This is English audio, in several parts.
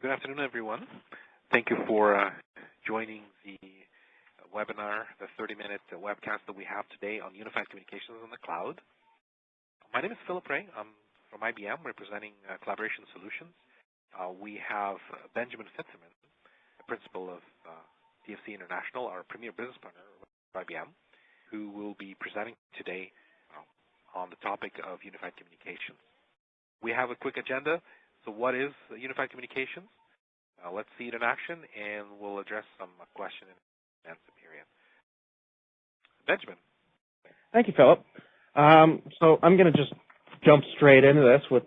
Good afternoon, everyone. Thank you for joining the webinar, the 30-minute webcast that we have today on Unified Communications in the Cloud. My name is Philip Ray. I'm from IBM, representing Collaboration Solutions. We have Benjamin Fitzsimmons, the principal of DFC International, our premier business partner of IBM, who will be presenting today on the topic of Unified Communications. We have a quick agenda. So what is Unified Communications? Let's see it in action, and we'll address some question and answer period. Benjamin. Thank you, Philip. So I'm going to just jump straight into this with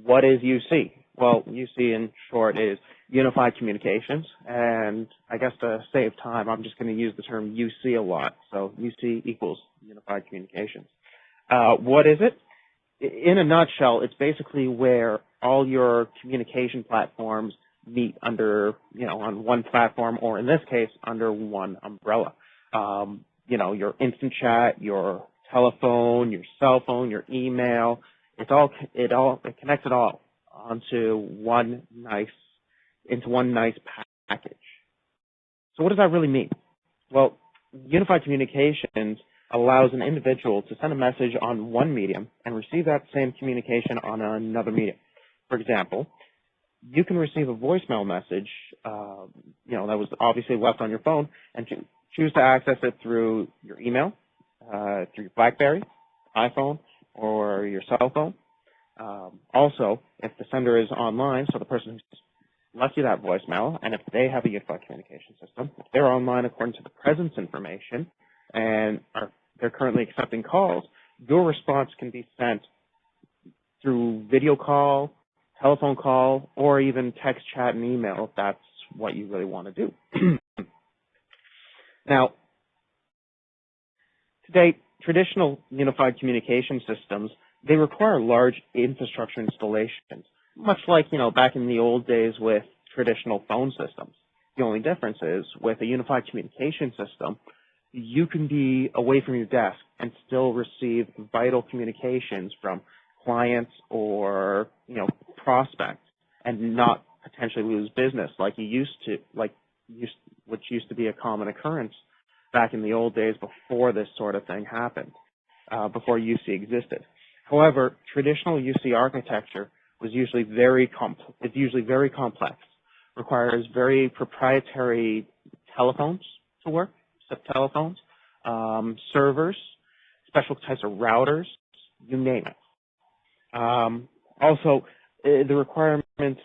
what is UC? Well, UC in short is Unified Communications, and I guess to save time, I'm just going to use the term UC a lot. So UC equals Unified Communications. What is it? In a nutshell, it's basically where all your communication platforms meet under, on one platform, or in this case, under one umbrella. Your instant chat, your telephone, your cell phone, your email, it connects it all onto one nice package. So what does that really mean? Well, Unified Communications allows an individual to send a message on one medium and receive that same communication on another medium. For example, you can receive a voicemail message, that was obviously left on your phone, and choose to access it through your email, through your BlackBerry, iPhone, or your cell phone. Also, if the sender is online, so the person who's left you that voicemail, and if they have a unified communication system, if they're online according to the presence information, and they're currently accepting calls, your response can be sent through video call, telephone call, or even text, chat, and email if that's what you really want to do. Now, today, traditional unified communication systems, they require large infrastructure installations, much like, back in the old days with traditional phone systems. The only difference is with a unified communication system, you can be away from your desk and still receive vital communications from clients or, prospects and not potentially lose business like which used to be a common occurrence back in the old days before this sort of thing happened, before UC existed. However, traditional UC architecture was usually very complex, requires very proprietary telephones to work, telephones, servers, special types of routers, you name it. Also, the requirements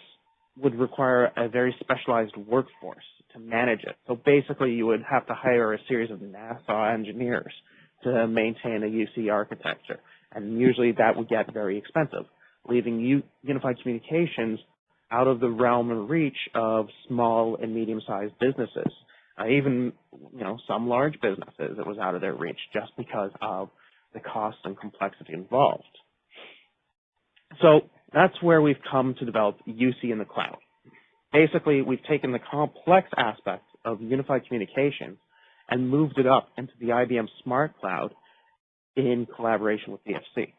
would require a very specialized workforce to manage it. So basically, you would have to hire a series of NASA engineers to maintain a UC architecture, and usually that would get very expensive, leaving unified communications out of the realm and reach of small and medium-sized businesses. Even, some large businesses, it was out of their reach just because of the cost and complexity involved. So that's where we've come to develop UC in the cloud. Basically, we've taken the complex aspects of unified communications and moved it up into the IBM Smart Cloud in collaboration with DFC.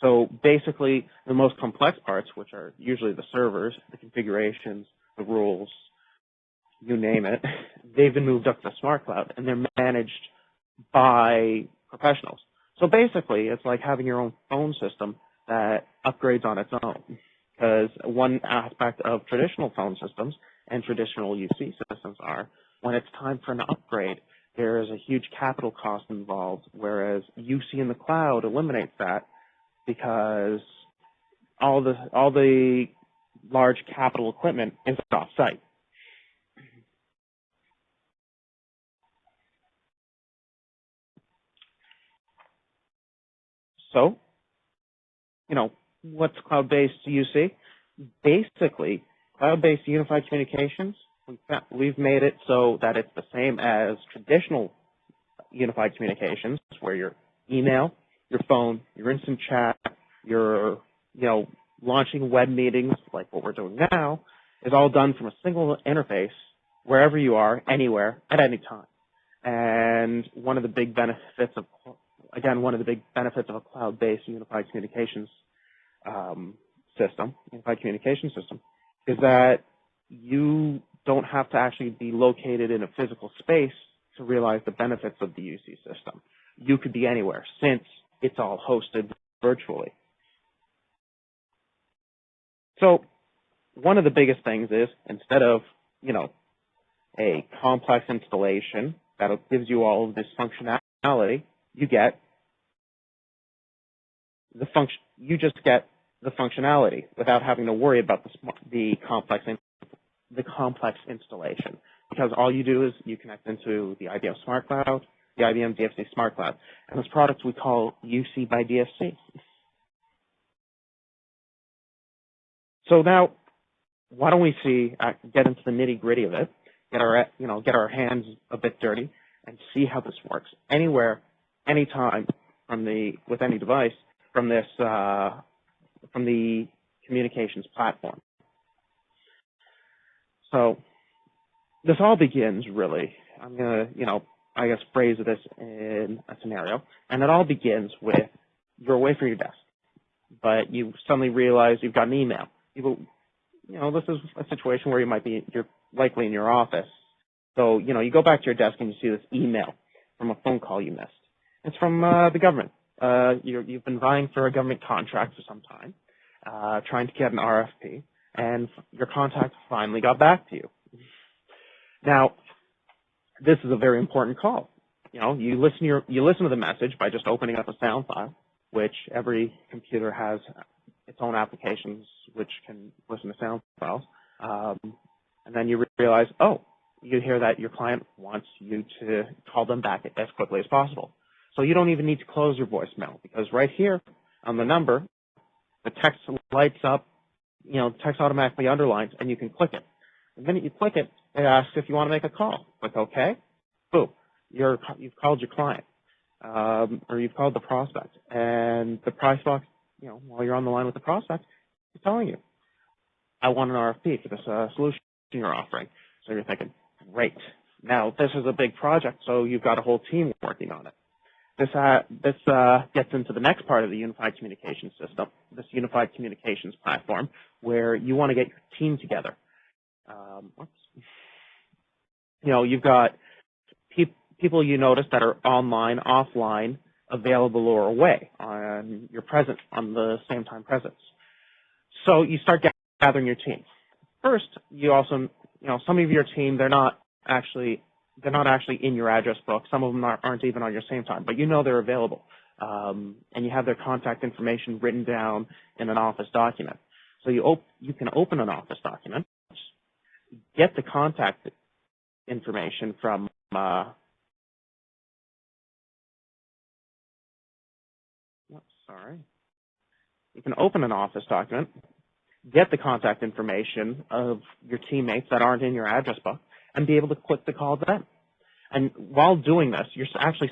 So basically, the most complex parts, which are usually the servers, the configurations, the rules, you name it, they've been moved up to the Smart Cloud, and they're managed by professionals. So basically, it's like having your own phone system that upgrades on its own, because one aspect of traditional phone systems and traditional UC systems are, when it's time for an upgrade, there is a huge capital cost involved, whereas UC in the cloud eliminates that because all the large capital equipment is off-site. So, what's cloud-based UC? Basically, cloud-based unified communications, we've made it so that it's the same as traditional unified communications, where your email, your phone, your instant chat, your, launching web meetings like what we're doing now is all done from a single interface wherever you are, anywhere, at any time. And one of the big benefits of a cloud-based unified communications system, unified communication system, is that you don't have to actually be located in a physical space to realize the benefits of the UC system. You could be anywhere since it's all hosted virtually. So one of the biggest things is, instead of, a complex installation that gives you all of this functionality, you just get the functionality without having to worry about the complex installation, because all you do is you connect into the IBM Smart Cloud, the IBM DFC Smart Cloud, and this product we call UC by DFC. So now, why don't we get into the nitty-gritty of it, get our hands a bit dirty, and see how this works anywhere, anytime, with any device from the communications platform. So this all begins, really, I'm going to, phrase this in a scenario, and it all begins with you're away from your desk, but you suddenly realize you've got an email. This is a situation where you're likely in your office. So, you go back to your desk and you see this email from a phone call you missed. It's from the government. You've been vying for a government contract for some time, trying to get an RFP, and your contact finally got back to you. Now, this is a very important call. You listen to the message by just opening up a sound file, which every computer has its own applications which can listen to sound files. And then you realize, you hear that your client wants you to call them back as quickly as possible. So you don't even need to close your voicemail, because right here on the number, the text lights up, text automatically underlines, and you can click it. The minute you click it, it asks if you want to make a call. Click OK. Boom. You've called your client, or you've called the prospect. And the price box, while you're on the line with the prospect, is telling you, I want an RFP for this solution you're offering. So you're thinking, great. Now, this is a big project, so you've got a whole team working on it. This gets into the next part of the unified communications system, this unified communications platform, where you want to get your team together. You've got people you notice that are online, offline, available, or away on the same time presence. So you start gathering your team. First, you also, some of your team, they're not actually in your address book. Some of them aren't even on your same time, but they're available. And you have their contact information written down in an Office document. So you can open an Office document, get the contact information from You can open an Office document, get the contact information of your teammates that aren't in your address book, and be able to click the call to them. And while doing this, you can actually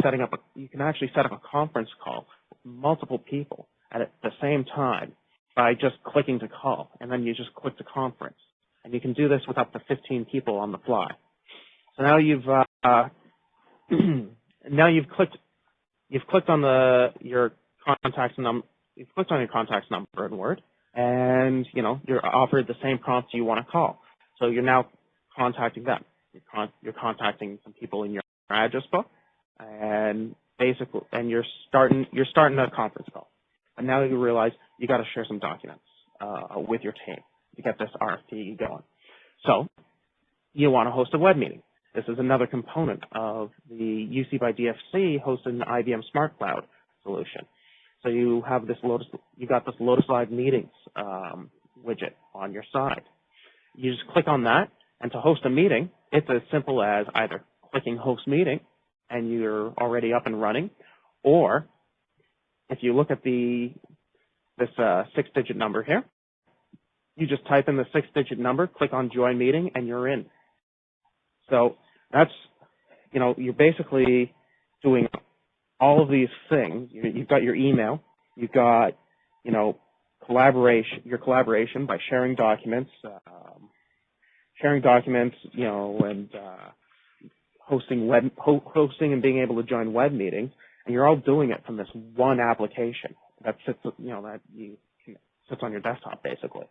set up a conference call with multiple people at the same time by just clicking to call, and then you just click to conference. And you can do this with up to 15 people on the fly. So now you've clicked on your contacts number in Word, and you're offered the same prompts you want to call. So you're now contacting them. You're contacting some people in your address book, and you're starting a conference call. And now you realize you got to share some documents with your team to get this RFP going. So you want to host a web meeting. This is another component of the UC by DFC hosted an IBM Smart Cloud solution. So you got this Lotus Live Meetings widget on your side. You just click on that, and to host a meeting, it's as simple as either clicking Host Meeting, and you're already up and running, or if you look at this 6-digit number here, you just type in the 6-digit number, click on Join Meeting, and you're in. So that's, you're basically doing all of these things. You've got your email, you've got, your collaboration by sharing documents, and hosting and being able to join web meetings, and you're all doing it from this one application that sits, that you sits on your desktop, basically.